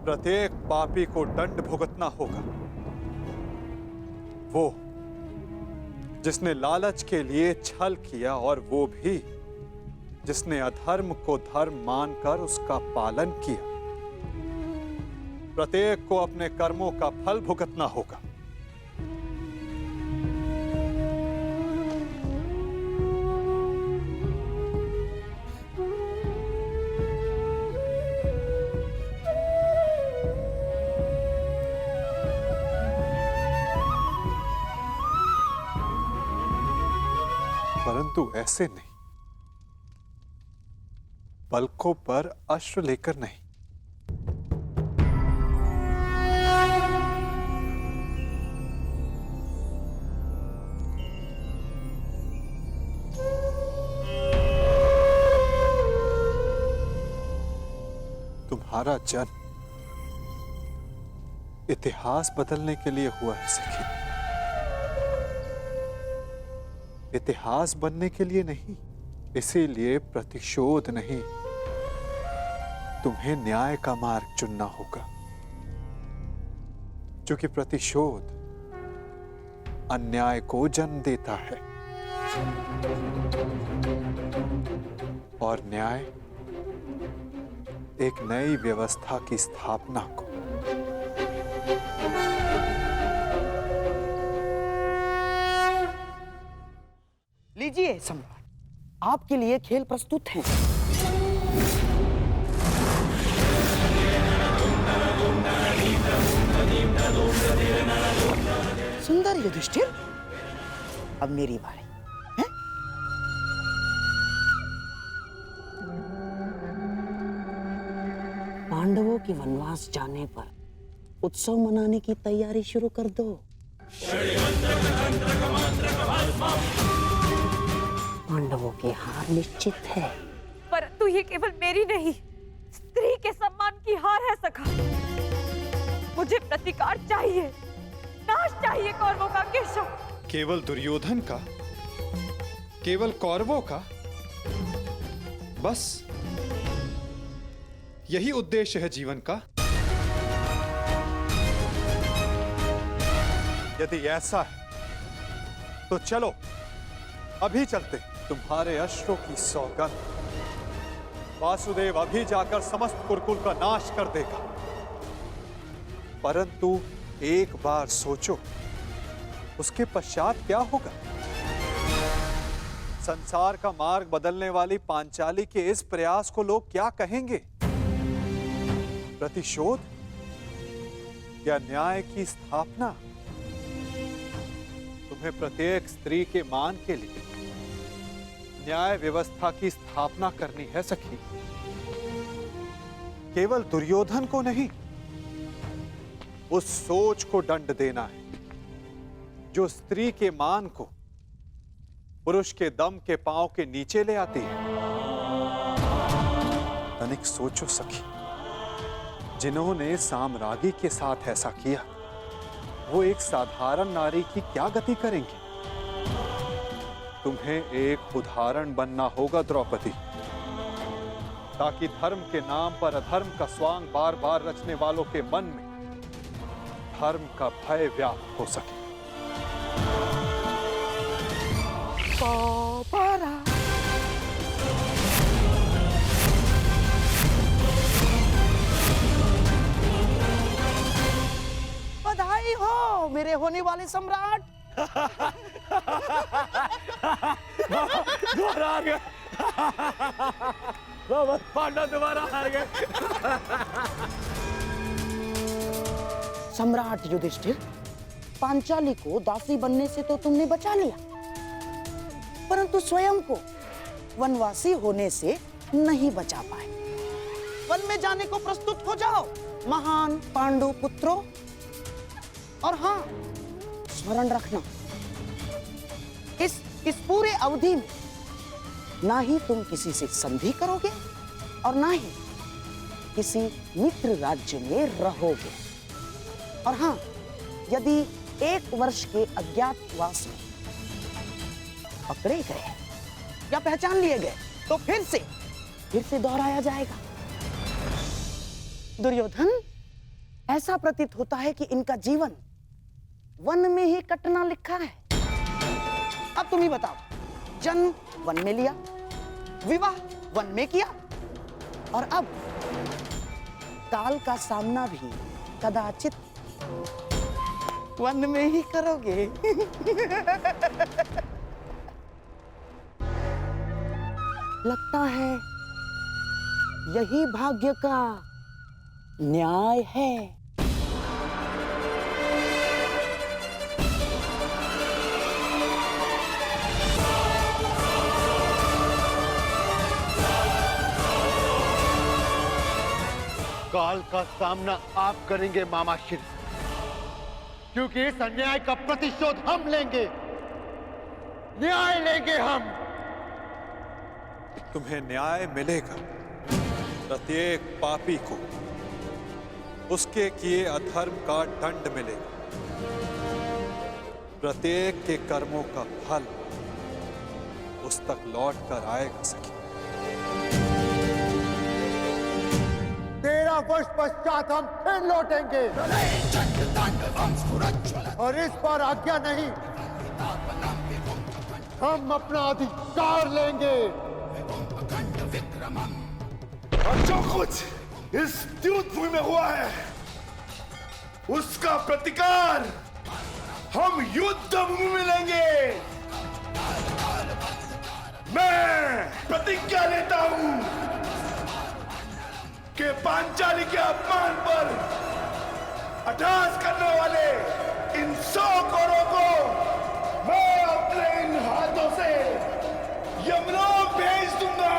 प्रत्येक पापी को दंड भुगतना होगा। वो जिसने लालच के लिए छल किया, और वो भी जिसने अधर्म को धर्म मानकर उसका पालन किया। प्रत्येक को अपने कर्मों का फल भुगतना होगा। परंतु ऐसे नहीं, पलकों पर अश्रु लेकर नहीं। तुम्हारा जन्म इतिहास बदलने के लिए हुआ है सखी, इतिहास बनने के लिए नहीं। इसीलिए प्रतिशोध नहीं, तुम्हें न्याय का मार्ग चुनना होगा, क्योंकि प्रतिशोध अन्याय को जन्म देता है और न्याय एक नई व्यवस्था की स्थापना को। लीजिए सम्राट, आपके लिए खेल प्रस्तुत हैं। सुंदर युधिष्ठिर, अब मेरी बारी है? पांडवों के वनवास जाने पर उत्सव मनाने की तैयारी शुरू कर दो। पांडवों की हार निश्चित है। परंतु ये केवल मेरी नहीं, स्त्री के सम्मान की हार है सखा। मुझे प्रतिकार चाहिए, नाश चाहिए कौरवों का केशव। केवल दुर्योधन का, केवल कौरवों का, बस यही उद्देश्य है जीवन का। यदि ऐसा है तो चलो अभी चलते। तुम्हारे अश्रों की सौगंध वासुदेव अभी जाकर समस्त कुरुकुल का नाश कर देगा। परंतु एक बार सोचो, उसके पश्चात क्या होगा? संसार का मार्ग बदलने वाली पांचाली के इस प्रयास को लोग क्या कहेंगे? प्रतिशोध या न्याय की स्थापना? तुम्हें प्रत्येक स्त्री के मान के लिए न्याय व्यवस्था की स्थापना करनी है सखी। केवल दुर्योधन को नहीं, उस सोच को दंड देना है जो स्त्री के मान को पुरुष के दम के पांव के नीचे ले आती है। तनिक सोचो सखी, जिन्होंने साम्राज्ञी के साथ ऐसा किया, वो एक साधारण नारी की क्या गति करेंगे? तुम्हें एक उदाहरण बनना होगा द्रौपदी, ताकि धर्म के नाम पर अधर्म का स्वांग बार बार रचने वालों के मन में धर्म का भय व्याप्त हो सके। बधाई हो मेरे होने वाले सम्राट। दोबारा आ गए। पांडव दोबारा आ गए। सम्राट युधिष्ठिर, पांचाली को दासी बनने से तो तुमने बचा लिया, परंतु स्वयं को वनवासी होने से नहीं बचा पाए। वन में जाने को प्रस्तुत हो जाओ महान पांडु पुत्रों। और हाँ, स्मरण रखना, इस पूरे अवधि में ना ही तुम किसी से संधि करोगे और ना ही किसी मित्र राज्य में रहोगे। और हाँ, यदि 1 वर्ष के अज्ञातवास में पकड़े गए या पहचान लिए गए तो फिर से दोहराया जाएगा। दुर्योधन, ऐसा प्रतीत होता है कि इनका जीवन वन में ही कटना लिखा है। अब तुम ही बताओ, जन्म वन में लिया, विवाह वन में किया, और अब काल का सामना भी कदाचित वन में ही करोगे। लगता है यही भाग्य का न्याय है। काल का सामना आप करेंगे मामा श्री, क्योंकि इस अन्याय का प्रतिशोध हम लेंगे, न्याय लेंगे हम। तुम्हें न्याय मिलेगा। प्रत्येक पापी को उसके किए अधर्म का दंड मिलेगा। प्रत्येक के कर्मों का फल उस तक लौट कर आएगा सखी। 13 वर्ष पश्चात हम फिर लौटेंगे, और इस बार आज्ञा नहीं, हम अपना अधिकार लेंगे। और जो कुछ इस द्यूत भूमि में हुआ है, उसका प्रतिकार हम युद्ध भूमि में लेंगे। मैं प्रतिज्ञा लेता हूं कि पांचाली के अपमान पर अट्टहास करने वाले इन 100 कौरवों को मैं अपने इन हाथों से यमलोक भेज दूंगा।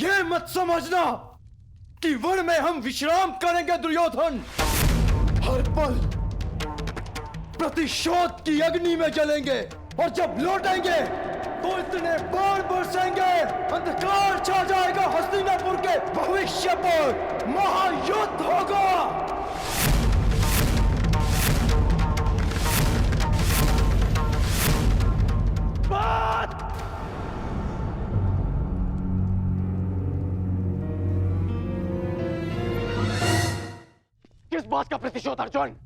ये मत समझना कि वन में हम विश्राम करेंगे दुर्योधन। हर पल प्रतिशोध की अग्नि में जलेंगे, और जब लौटेंगे तो इतने बाण बरसेंगे, अंधकार छा जाएगा हस्तिनापुर के भविष्य पर। महायुद्ध होगा। बात किस बात का प्रतिशोध अर्जुन?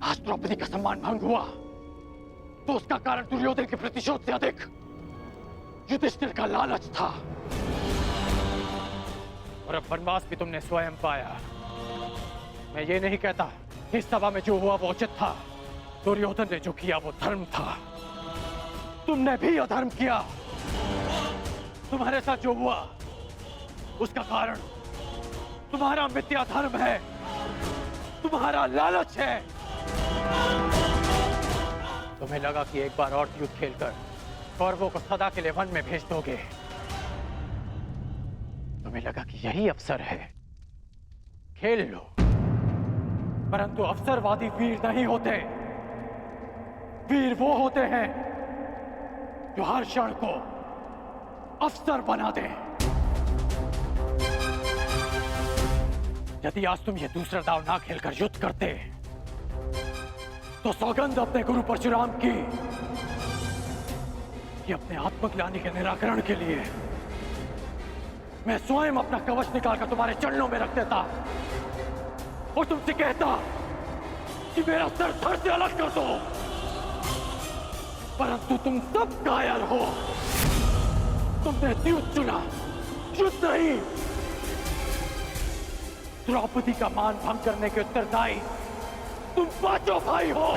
आज द्रौपदी का सम्मान भंग हुआ तो उसका कारण दुर्योधन के प्रतिशोध से अधिक युधिष्ठिर का लालच था, और अब वनवास भी तुमने स्वयं पाया। मैं ये नहीं कहता इस सभा में जो हुआ वो उचित था। दुर्योधन ने जो किया वो धर्म था। तुमने भी अधर्म किया। तुम्हारे साथ जो हुआ उसका कारण तुम्हारा मिथ्या धर्म है, तुम्हारा लालच है। तुम्हें लगा कि एक बार और युद्ध खेलकर कौरवों को सदा के लिए वन में भेज दोगे। तुम्हें लगा कि यही अवसर है, खेल लो। परंतु अवसरवादी वीर नहीं होते। वीर वो होते हैं जो हर क्षण को अवसर बना दे। यदि आज तुम ये दूसरा दाव ना खेलकर युद्ध करते तो सौगंध अपने गुरु परशुराम की कि अपने आत्मज्ञानी के निराकरण के लिए मैं स्वयं अपना कवच निकालकर तुम्हारे चरणों में रख देता और तुमसे कहता कि मेरा सर धड़ से अलग कर दो। परंतु तुम सब कायर हो। तुमने युद्ध चुना, युद्ध नहीं। द्रौपदी का मान भंग करने के उत्तरदायी तुम पांचों भाई हो।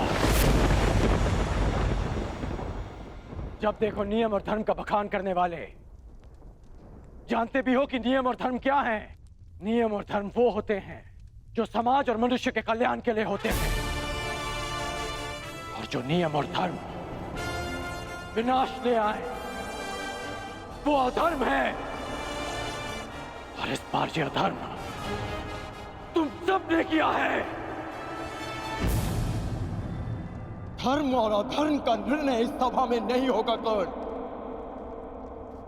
जब देखो नियम और धर्म का बखान करने वाले। जानते भी हो कि नियम और धर्म क्या है? नियम और धर्म वो होते हैं जो समाज और मनुष्य के कल्याण के लिए होते हैं, और जो नियम और धर्म विनाश ले आए वो अधर्म है। और इस बार ये अधर्म तुम सब ने किया है। धर्म और अधर्म का निर्णय इस सभा में नहीं होगा कर्ण।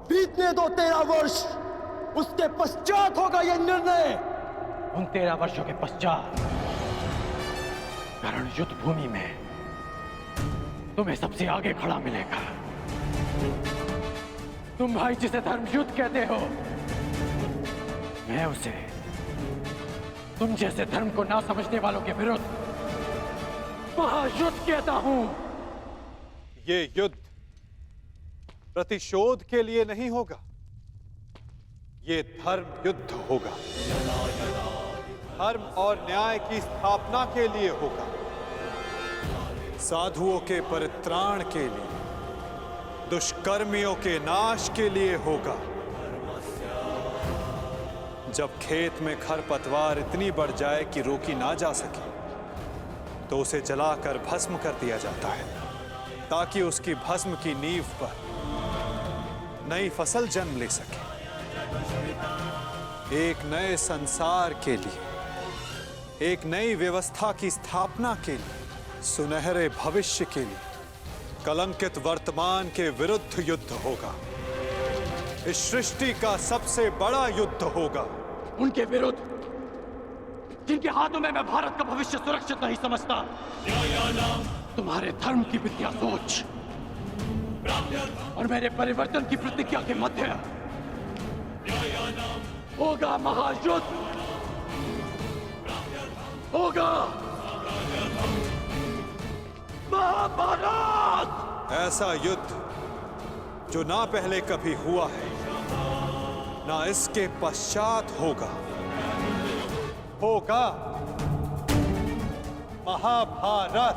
बीतने दो 13 वर्ष, उसके पश्चात होगा यह निर्णय। उन 13 वर्षों के पश्चात कर्ण युद्ध भूमि में तुम्हें सबसे आगे खड़ा मिलेगा। तुम भाई जिसे धर्म युद्ध कहते हो, मैं उसे तुम जैसे धर्म को ना समझने वालों के विरुद्ध महायुद्ध कहता हूं। ये युद्ध प्रतिशोध के लिए नहीं होगा, ये धर्म युद्ध होगा। धर्म और न्याय की स्थापना के लिए होगा, साधुओं के परित्राण के लिए, दुष्कर्मियों के नाश के लिए होगा। जब खेत में खरपतवार इतनी बढ़ जाए कि रोकी ना जा सके, तो उसे जलाकर भस्म कर दिया जाता है, ताकि उसकी भस्म की नींव पर नई फसल जन्म ले सके। एक नए संसार के लिए, एक नई व्यवस्था की स्थापना के लिए, सुनहरे भविष्य के लिए, कलंकित वर्तमान के विरुद्ध युद्ध होगा। इस सृष्टि का सबसे बड़ा युद्ध होगा। उनके विरुद्ध जिनके हाथों में मैं भारत का भविष्य सुरक्षित नहीं समझता। तुम्हारे धर्म की विद्या सोच और मेरे परिवर्तन की प्रतिज्ञा के मध्य होगा महायुद्ध, होगा महाभारत। ऐसा युद्ध जो ना पहले कभी हुआ है, ना इसके पश्चात होगा। होगा महाभारत।